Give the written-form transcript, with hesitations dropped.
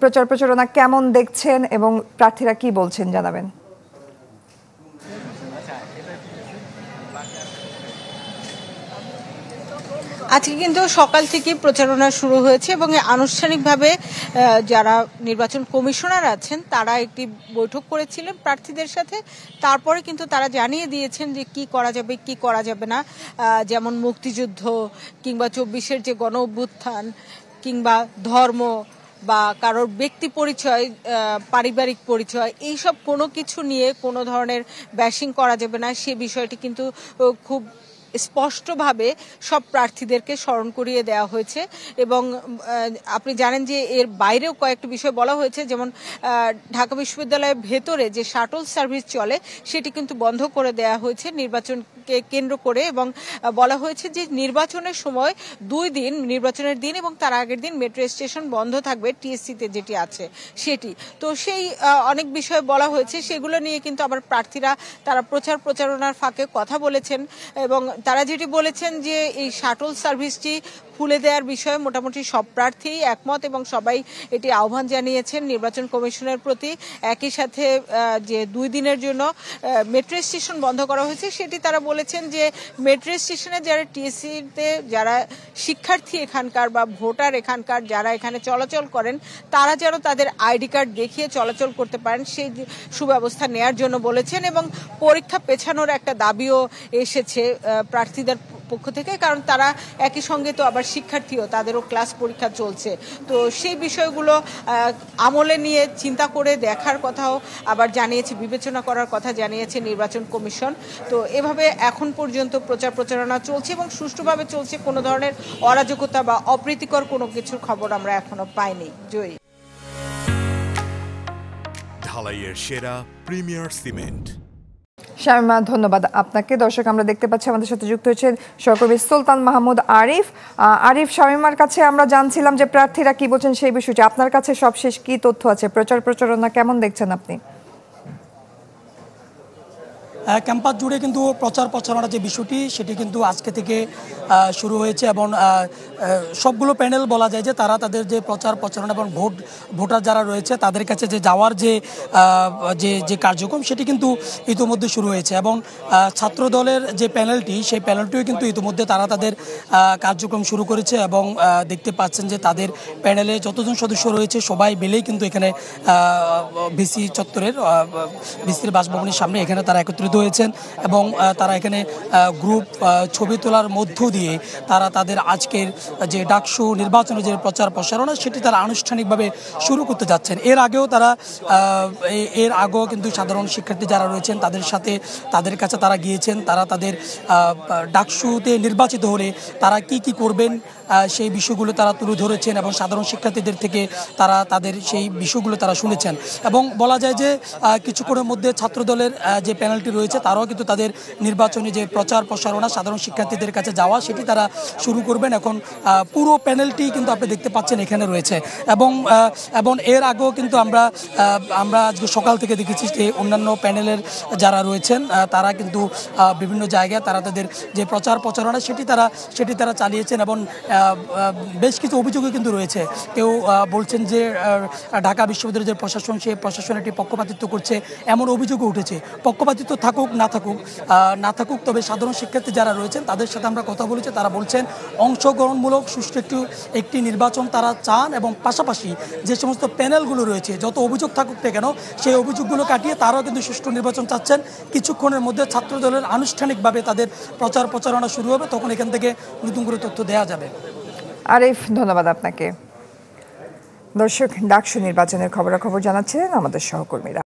প্রচার প্রচারণা কেমন দেখছেন এবং প্রার্থীরা কি বলছেন জানাবেন। আজকে কিন্তু সকাল থেকে প্রচারণা শুরু হয়েছে এবং আনুষ্ঠানিকভাবে যারা নির্বাচন কমিশনার আছেন তারা একটি বৈঠক করেছিলেন প্রার্থীদের সাথে। তারপরে কিন্তু তারা জানিয়ে দিয়েছেন যে কি করা যাবে কি করা যাবে না, যেমন মুক্তিযুদ্ধ কিংবা ২৪-এর যে গণ অভ্যুত্থান কিংবা ধর্ম বা কারোর ব্যক্তি পরিচয়, পারিবারিক পরিচয়, এইসব কোনো কিছু নিয়ে কোনো ধরনের ব্যাশিং করা যাবে না, সে বিষয়টি কিন্তু খুব স্পষ্টভাবে সব প্রার্থীদেরকে স্মরণ করিয়ে দেওয়া হয়েছে। এবং আপনি জানেন যে এর বাইরেও কয়েকটি বিষয় বলা হয়েছে, যেমন ঢাকা বিশ্ববিদ্যালয়ের ভেতরে যে শাটল সার্ভিস চলে সেটি কিন্তু বন্ধ করে দেওয়া হয়েছে নির্বাচনকে কেন্দ্র করে, এবং বলা হয়েছে যে নির্বাচনের সময় 2 দিন, নির্বাচনের দিন এবং তার আগের দিন মেট্রো স্টেশন বন্ধ থাকবে, টিএসসিতে যেটি আছে সেটি। তো সেই অনেক বিষয় বলা হয়েছে, সেগুলো নিয়ে কিন্তু আবার প্রার্থীরা তারা প্রচারণার ফাঁকে কথা বলেছেন এবং তারা যেটি বলেছেন যে এই শাটল সার্ভিসটি খুলে দেওয়ার বিষয়ে মোটামুটি সব প্রার্থী একমত এবং সবাই এটি আহ্বান জানিয়েছেন নির্বাচন কমিশনের প্রতি। একই সাথে যে 2 দিনের জন্য মেট্রো স্টেশন বন্ধ করা হয়েছে সেটি তারা বলেছেন যে মেট্রো স্টেশনে যারা টিএসসিতে যারা শিক্ষার্থী এখানকার বা ভোটার এখানকার যারা এখানে চলাচল করেন তারা যেন তাদের আইডি কার্ড দেখিয়ে চলাচল করতে পারেন সেই সুব্যবস্থা নেয়ার জন্য বলেছেন। এবং পরীক্ষা পেছানোর একটা দাবিও এসেছে প্রার্থীদের পক্ষ থেকে, কারণ তারা একই সঙ্গে তো আবার শিক্ষার্থীও, তাদেরও ক্লাস পরীক্ষা চলছে। তো সেই বিষয়গুলো আমলে নিয়ে চিন্তা করে দেখার কথাও আবার জানিয়েছে, বিবেচনা করার কথা জানিয়েছে নির্বাচন কমিশন। তো এভাবে এখন পর্যন্ত প্রচারণা চলছে এবং সুষ্ঠুভাবে চলছে, কোনো ধরনের অরাজকতা বা অপ্রীতিকর কোনো কিছুর খবর আমরা এখনো পাইনি। জয়ী। ঢালাইয়ের সেরা প্রিমিয়ার সিমেন্ট। শামীমা, ধন্যবাদ আপনাকে। দর্শক, আমরা দেখতে পাচ্ছি আমাদের সাথে যুক্ত হয়েছেন সহকর্মী সুলতান মাহমুদ আরিফ। শামীমার কাছে আমরা জানছিলাম যে প্রার্থীরা কি বলছেন সেই বিষয়টি, আপনার কাছে সবশেষ কি তথ্য আছে, প্রচারণা কেমন দেখছেন আপনি? ক্যাম্পাস জুড়ে কিন্তু প্রচারণার যে বিষয়টি সেটি কিন্তু আজকে থেকে শুরু হয়েছে এবং সবগুলো প্যানেল বলা যায় যে তারা তাদের যে প্রচারণা এবং ভোটার যারা রয়েছে তাদের কাছে যে যাওয়ার যে কার্যক্রম সেটি কিন্তু ইতিমধ্যে শুরু হয়েছে। এবং ছাত্র দলের যে প্যানেলটি সেই প্যানেলটিও কিন্তু ইতিমধ্যে তারা তাদের কার্যক্রম শুরু করেছে এবং দেখতে পাচ্ছেন যে তাদের প্যানেলে যতজন সদস্য রয়েছে সবাই মিলেই কিন্তু এখানে ভিসি চত্বরের ভিসির বাসভবনের সামনে এখানে তারা একত্রিত হয়েছেন এবং তারা এখানে গ্রুপ ছবি তোলার মধ্য দিয়ে তারা তাদের আজকের যে ডাকসু নির্বাচনের যে প্রচারণা সেটি তারা আনুষ্ঠানিকভাবে শুরু করতে যাচ্ছেন। এর আগেও কিন্তু সাধারণ শিক্ষার্থী যারা রয়েছেন তাদের কাছে তারা গিয়েছেন, তারা তাদের ডাকসুতে নির্বাচিত হলে তারা কি করবেন সেই বিষয়গুলো তারা তুলে ধরেছেন এবং সাধারণ শিক্ষার্থীদের থেকে তারা তাদের সেই বিষয়গুলো তারা শুনেছেন। এবং বলা যায় যে কিছুক্ষণের মধ্যে ছাত্রদলের যে প্যানেলটি রয়েছে তারাও কিন্তু তাদের নির্বাচনী যে প্রচারণা সাধারণ শিক্ষার্থীদের কাছে যাওয়া সেটি তারা শুরু করবেন। এখন পুরো প্যানেলটি কিন্তু আপনি দেখতে পাচ্ছেন এখানে রয়েছে এবং এর আগেও কিন্তু আমরা আজকে সকাল থেকে দেখেছি যে অন্যান্য প্যানেলের যারা রয়েছেন তারা কিন্তু বিভিন্ন জায়গায় তারা তাদের যে প্রচারণা সেটি তারা চালিয়েছেন এবং বেশ কিছু অভিযোগও কিন্তু রয়েছে। কেউ বলছেন যে ঢাকা বিশ্ববিদ্যালয়ের যে প্রশাসন সেই প্রশাসন একটি পক্ষপাতিত্ব করছে, এমন অভিযোগও উঠেছে। পক্ষপাতিত্ব থাকুক না থাকুক তবে সাধারণ শিক্ষার্থী যারা রয়েছেন তাদের সাথে আমরা কথা বলেছি, তারা বলছেন অংশগ্রহণমূলক সুষ্ঠু একটি নির্বাচন তারা চান এবং পাশাপাশি যে সমস্ত প্যানেলগুলো রয়েছে যত অভিযোগ থাকুক না কেন সেই অভিযোগগুলো কাটিয়ে তারাও কিন্তু সুষ্ঠু নির্বাচন চাচ্ছেন। কিছুক্ষণের মধ্যে ছাত্রদলের আনুষ্ঠানিকভাবে তাদের প্রচারণা শুরু হবে, তখন এখান থেকে নতুন করে তথ্য দেওয়া যাবে। আরিফ, ধন্যবাদ আপনাকে। দর্শক, ডাকসু নির্বাচনের খবরাখবর জানাচ্ছিলেন আমাদের সহকর্মীরা।